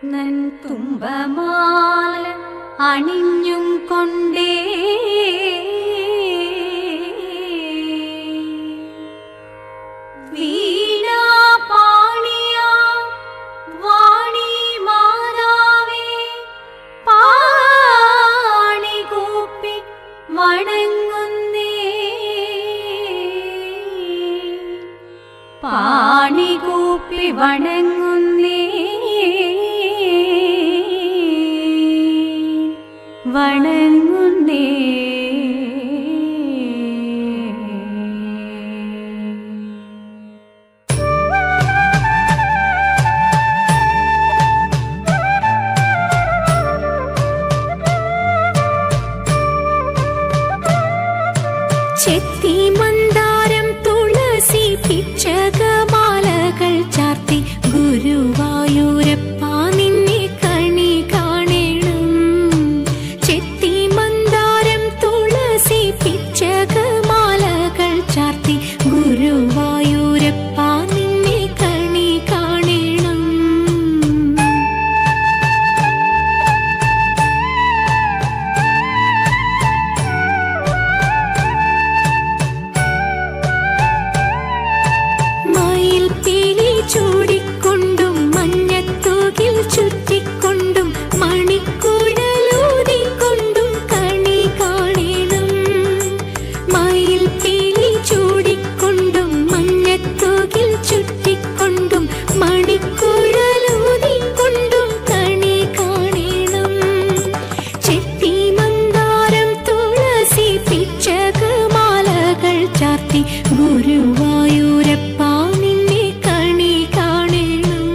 നൻ തുമ്പമാല അണിഞ്ഞും കൊണ്ടേ വീണാപാണിയാ വാണി മാതാവേ പാണികൂപ്പി വണങ്ങുന്നേ പാണികൂപ്പി വണങ്ങുന്നേ വണങ്ങുന്നേ. ചെത്തി മന്ദാരം തുളസി പിച്ചകമാലകൾ ചാർത്തി ഗുരുവായൂരപ്പ നിന്നെ കണി കാണണം. ചെത്തി മന്ദാരം തുളസി പിച്ചകമാലകൾ ചാർത്തി ഗുരുവായൂരപ്പ നിന്നെ കണി കാണണം. ചൂടിക്കൊണ്ടും മഞ്ഞത്തൂകിൽ ചുറ്റിക്കൊണ്ടും മണിക്കുഴലൂതിക്കൊണ്ടും കണി കാണണം. മയിൽ പീലി ചൂടിക്കൊണ്ടും മഞ്ഞത്തൂകിൽ ചുറ്റിക്കൊണ്ടും മണിക്കുഴലൂതിക്കൊണ്ടും കണി കാണണം. ചെത്തി മന്ദാരം തുളസി പിച്ചകമാലകൾ ചാർത്തി ഗുരുവായൂരപ്പ നിന്നെ കണി കാണണം.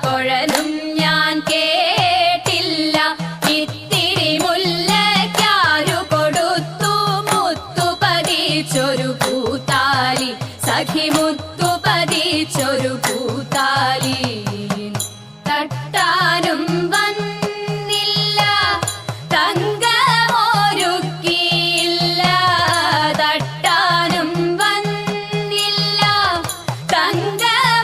കുഴലും ഞാൻ കേട്ടില്ല. ഇത്തിരി മുല്ലയ്ക്കാരു കൊടുത്തു മുത്തു പതിച്ചൊരു പൂത്താലി, സഖി മുത്തു പതിച്ചൊരു പൂത്താലി. തട്ടാനും വന്നില്ല തങ്കമൊരുക്കിയില്ല, തട്ടാനും വന്നില്ല തങ്കമൊരുക്കിയില്ല.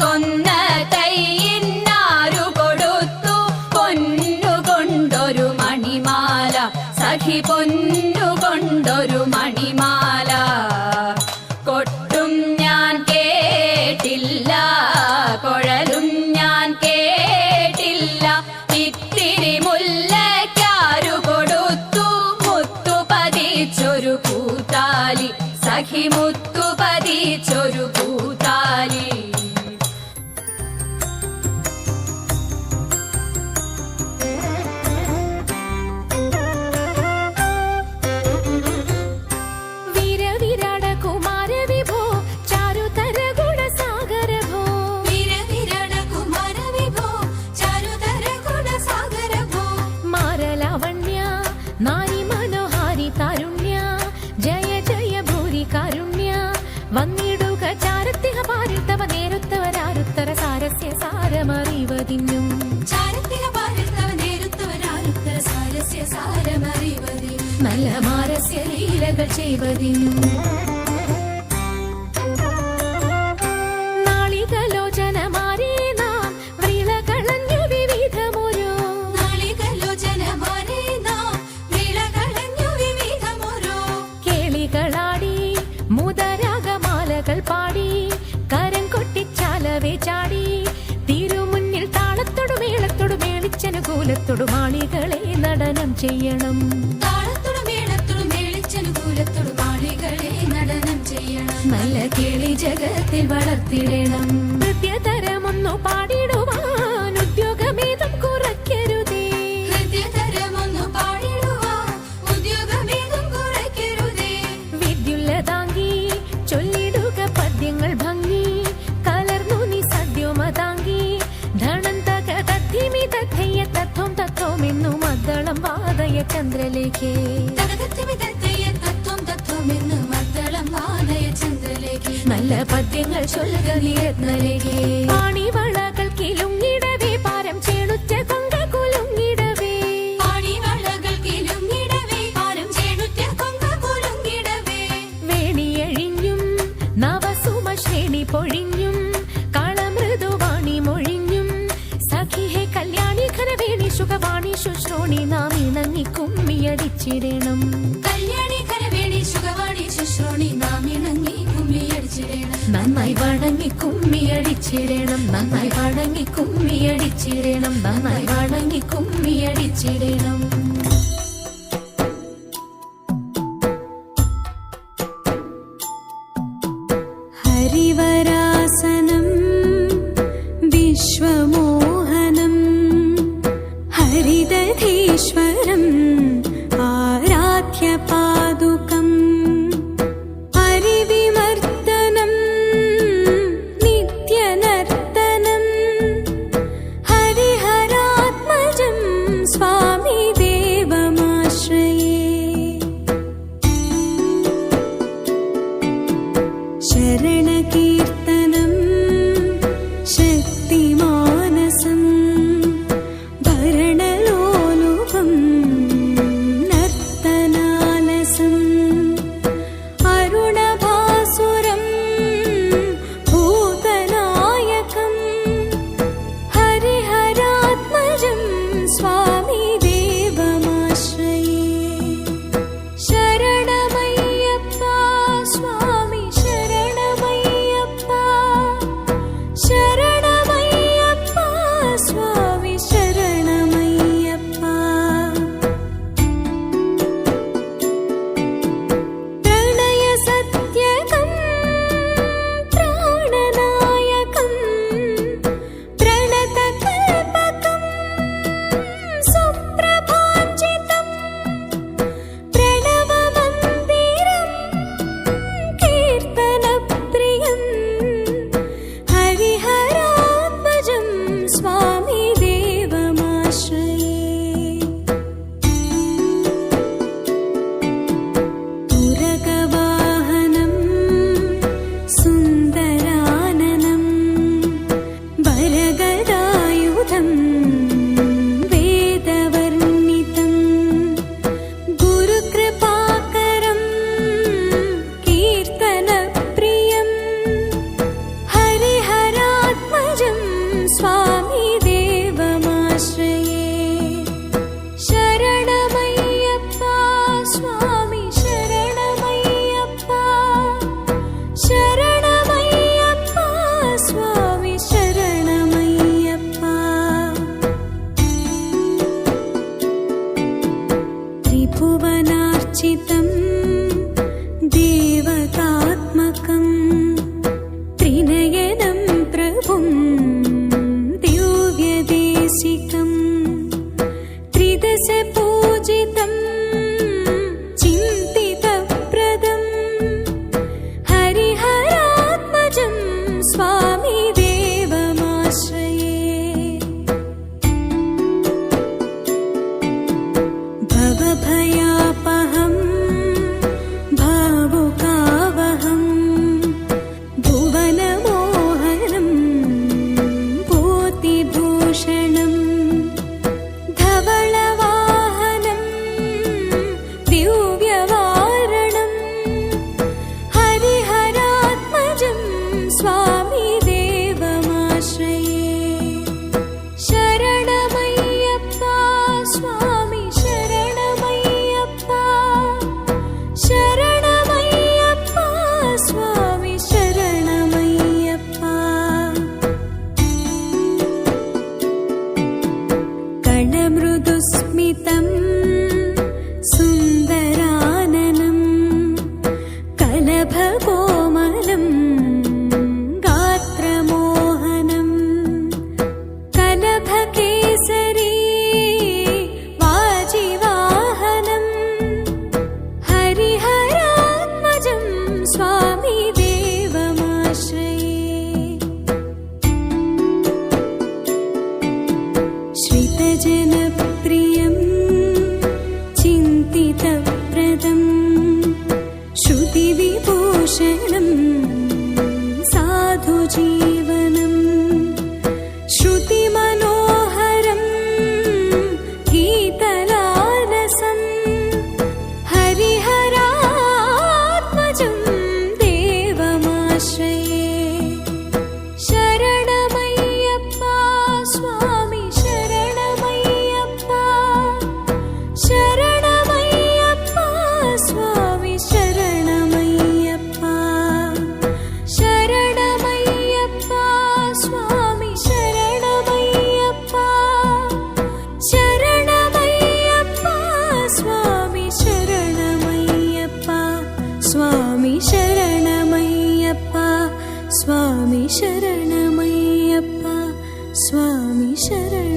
കൊന്ന കൈയിന്നാരു കൊടുത്തു പൊന്നുകൊണ്ടൊരു മണിമാല, സഖി പൊന്നുകൊണ്ടൊരു മണിമാല. കൊട്ടും ഞാൻ കേട്ടില്ല കുഴലും ഞാൻ കേട്ടില്ല. ഇത്തിരി മുല്ലയ്ക്കാരു കൊടുത്തു മുത്തു പതിച്ചൊരു പൂത്താലി, സഖി മുത്തു പതിച്ചൊരു പൂത്താലി. വീരവിരാട കുമാര വിഭോ ചാരുതര ഗുണസാഗര ഭോ, വീരവിരാട കുമാര വിഭോ ചാരുതര ഗുണസാഗര ഭോ. മാരലാവണ്യ നാരി മനോഹാരി താരുണ്യ, ജയ ജയ ഭൂരി കാരുണ്യ. വന്നിടുക ചാരത്തിഹ പാരിൽ തവ നേരുത്തവരാരുത്തര സാരസ്യ സാരമറിവതിന്നും, ചാരത്തിഹ പാരിൽ തവ നേരുത്തവരാരുത്തര സാരസ്യ സാരമറിവതിന്നും. നല്ല മാരസ്യ ലീലകൾ ചെയ്വതിനും. നാളികലോചനമാരേ നാം വ്രീളകളഞ്ഞു വിവിധമൊരു, നാളികലോചനമാരേ നാം വ്രീളകളഞ്ഞു വിവിധമൊരു. കേളികളാടി മുദരാഗമാലകൾ പാടി കരം കൊട്ടിച്ചാലവേ ചാടി. തിരുമുന്നിൽ താളത്തോടു മേളത്തോടു മേളിച്ചനുകൂലത്തോടു മാളികളെ നടനം ചെയ്യണം. താളത്തോടു മേളത്തോടു മേളിച്ചനുകൂലത്തോടു മാളികളെ നടനം ചെയ്യണം. നല്ല കേളി ജഗത്തിൽ വളർത്തിടണം. നൃത്യതരമൊന്നു പാടിടുവാൻ ഉദ്യോഗമേതും കുറയ്ക്കരുതേ, ഹൃദയതരമൊന്നു പാടിടുവാൻ ഉദ്യോഗമേതും കുറയ്ക്കരുതേ. വിദ്യുല്ലതാങ്കി ചൊല്ലിടുക പദ്യങ്ങൾ ഭംഗി, കലർന്നു നീ സദ്യോമതാങ്കി. ധണം തക തദ്ധിമി തദ്ധയ്യ തത്വം തത്വമെന്നു മദ്ദളം വാദയ ചന്ദ്രലേഖേ. തകതത്തിമി തത്തയ്യ തത്വം തത്വമെന്ന് മദ്ദളം വാദയ ചന്ദ്രലേഖേ. നല്ല പദ്യങ്ങൾ ചൊല്ലുക നിരത്നലേഖേ. പാണിവളകൾ കിലുങ്ങിടവേ പാരം ചേണുറ്റ കൊങ്ക കുലുങ്ങിടവേ, പാണിവളകൾ കിലുങ്ങിടവേ പാരം ചേണുറ്റ കൊങ്ക കുലുങ്ങിടവേ. വേണിയഴിഞ്ഞും നവസുമ ശ്രേണി പൊഴിഞ്ഞും കളമൃദുവാണി മൊഴിഞ്ഞും. സഖിഹേ കല്യാണി ഖരവേണി സുഖവാണി ശുശ്രോണി നാം ഇണങ്ങി കുമ്മിയടിച്ചിടണം. കല്യാണി കരവേണി സുഖവാണി ശുശ്രോണി നാം ഇണങ്ങി കുമ്മിയടിച്ചിടണം. നന്നായി വണങ്ങി കുമ്മിയടിച്ചിടണം, നന്നായി വണങ്ങി കുമ്മിയടിച്ചിടണം, നന്നായി വണങ്ങി കുമ്മിയടിച്ചിടണം. ഹരിവരാസനം വിശ്വമോഹനം ഹരിദധീശ്വരം ആരാധ്യപാദുകം. ഹരിവിമർദ്ദനം നിത്യനർത്തനം ഹരിഹരാത്മജം സ്വാമി ദേവം. സ്വാമി ശരണമയ്യപ്പ സ്വാമി ശരണം